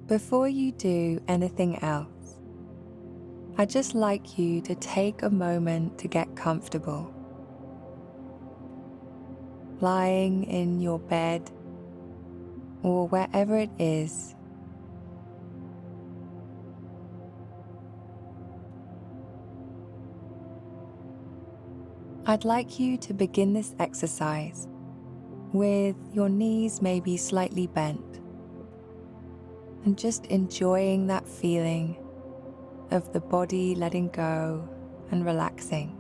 Before you do anything else, I'd just like you to take a moment to get comfortable. Lying in your bed or wherever it is, I'd like you to begin this exercise with your knees maybe slightly bent and just enjoying that feeling of the body letting go and relaxing.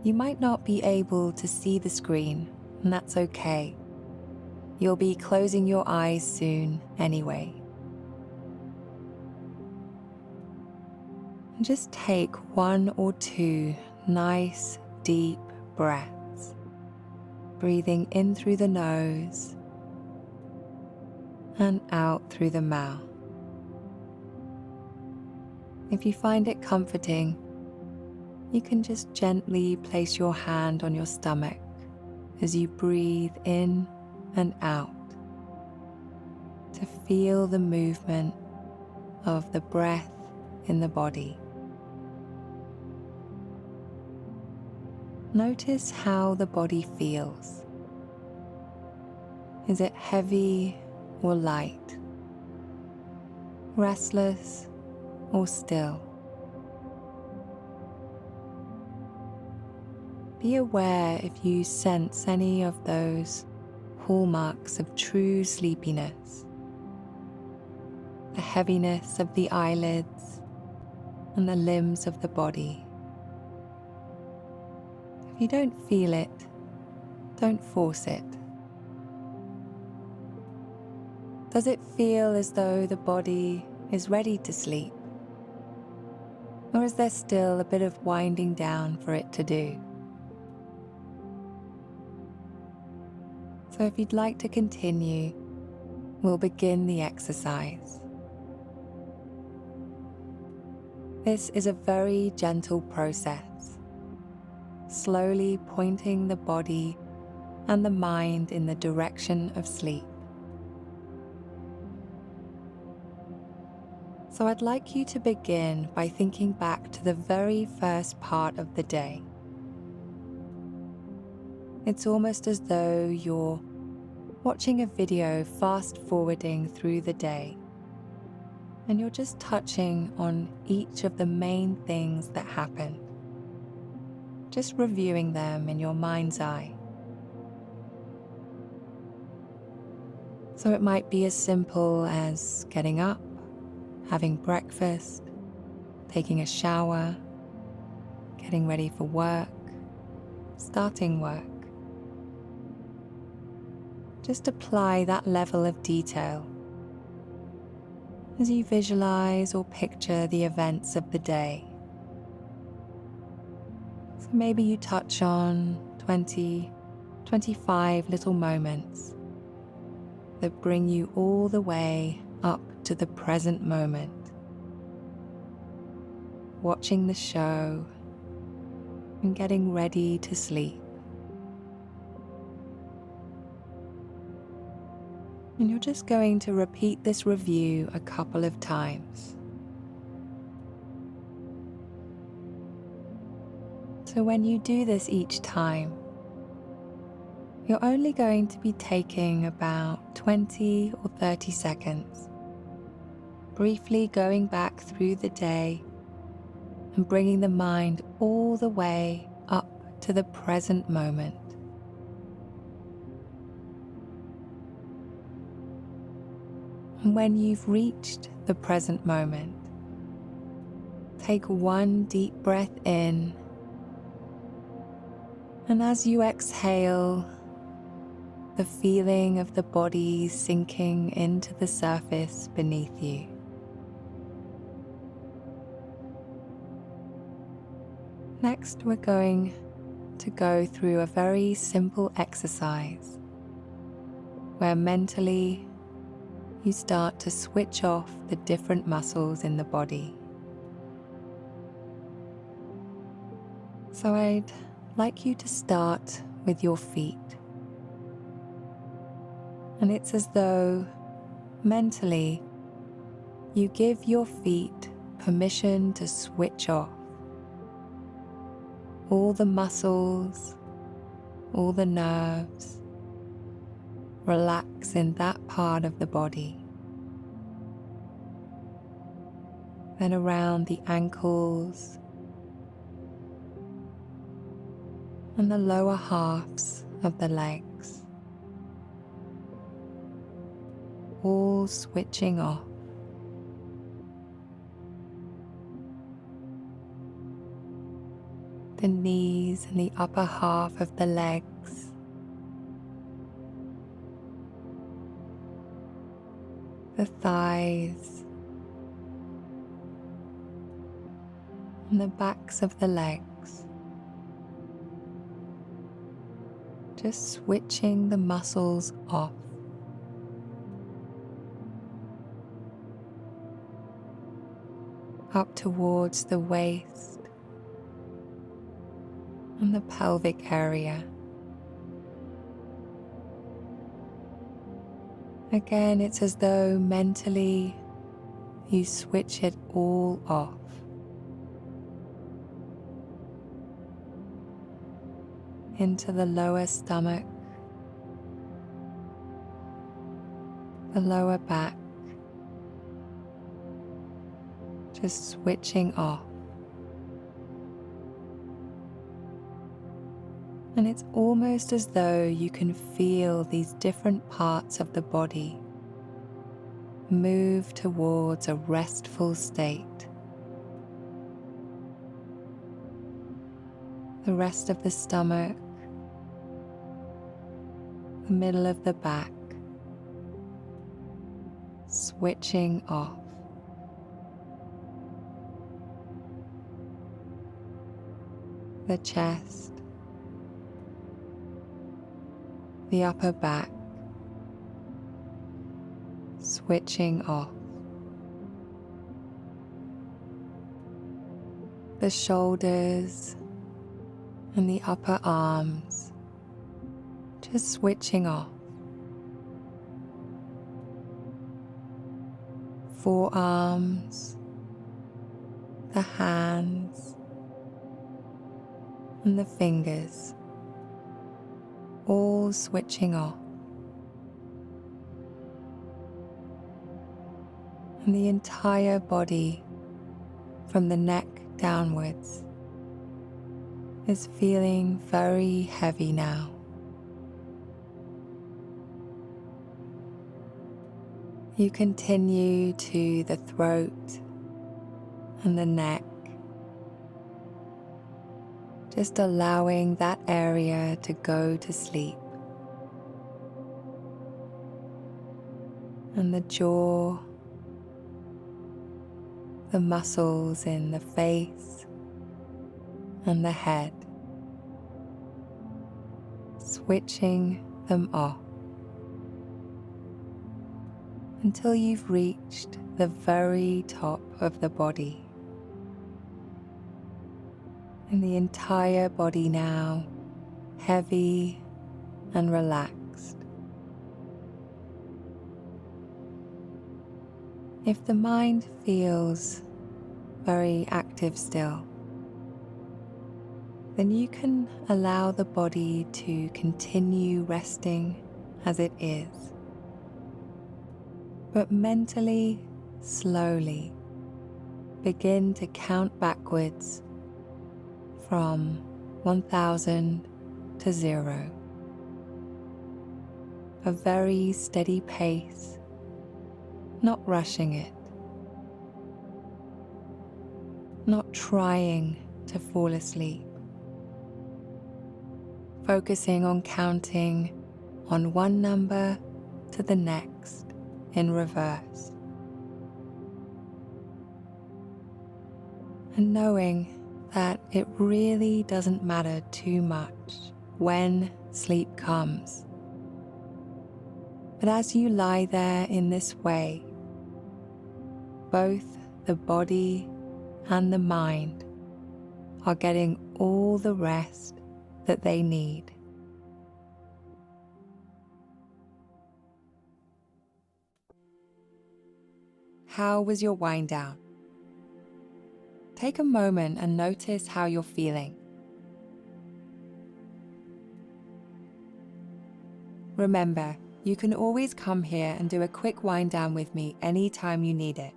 You might not be able to see the screen, and that's okay. You'll be closing your eyes soon anyway. And just take 1 or 2 nice, deep breaths, breathing in through the nose and out through the mouth. If you find it comforting, you can just gently place your hand on your stomach as you breathe in and out to feel the movement of the breath in the body. Notice how the body feels. Is it heavy or light? Restless or still? Be aware if you sense any of those hallmarks of true sleepiness. The heaviness of the eyelids and the limbs of the body. If you don't feel it, don't force it. Does it feel as though the body is ready to sleep? Or is there still a bit of winding down for it to do? So if you'd like to continue, we'll begin the exercise. This is a very gentle process, slowly pointing the body and the mind in the direction of sleep. So I'd like you to begin by thinking back to the very first part of the day. It's almost as though you're watching a video fast forwarding through the day, and you're just touching on each of the main things that happened, just reviewing them in your mind's eye. So it might be as simple as getting up, having breakfast, taking a shower, getting ready for work, starting work. Just apply that level of detail as you visualize or picture the events of the day. So maybe you touch on 20, 25 little moments that bring you all the way up to the present moment, watching the show and getting ready to sleep. And you're just going to repeat this review a couple of times. So when you do this each time, you're only going to be taking about 20 or 30 seconds, briefly going back through the day and bringing the mind all the way up to the present moment. And when you've reached the present moment, take 1 deep breath in, and as you exhale, the feeling of the body sinking into the surface beneath you. Next, we're going to go through a very simple exercise where mentally you start to switch off the different muscles in the body. So I'd like you to start with your feet. And it's as though Mentally, you give your feet permission to switch off. All the muscles, all the nerves, relax in that part of the body. Then around the ankles and the lower halves of the legs, all switching off. The knees and the upper half of the legs, the thighs, and the backs of the legs. Just switching the muscles off. Up towards the waist and the pelvic area. Again, it's as though mentally you switch it all off. Into the lower stomach, the lower back, just switching off. And it's almost as though you can feel these different parts of the body move towards a restful state. The rest of the stomach, the middle of the back, switching off. The chest, the upper back, switching off. The shoulders and the upper arms, just switching off. Forearms, the hands, and the fingers, all switching off. And the entire body, from the neck downwards, is feeling very heavy now. You continue to the throat and the neck, just allowing that area to go to sleep. And the jaw, the muscles in the face and the head, switching them off until you've reached the very top of the body. And the entire body now heavy and relaxed. If the mind feels very active still, then you can allow the body to continue resting as it is. But mentally, slowly, begin to count backwards from 1000 to 0. A very steady pace, not rushing it, not trying to fall asleep. Focusing on counting on one number to the next in reverse. And knowing that it really doesn't matter too much when sleep comes. But as you lie there in this way, both the body and the mind are getting all the rest that they need. How was your wind down? Take a moment and notice how you're feeling. Remember, you can always come here and do a quick wind down with me anytime you need it.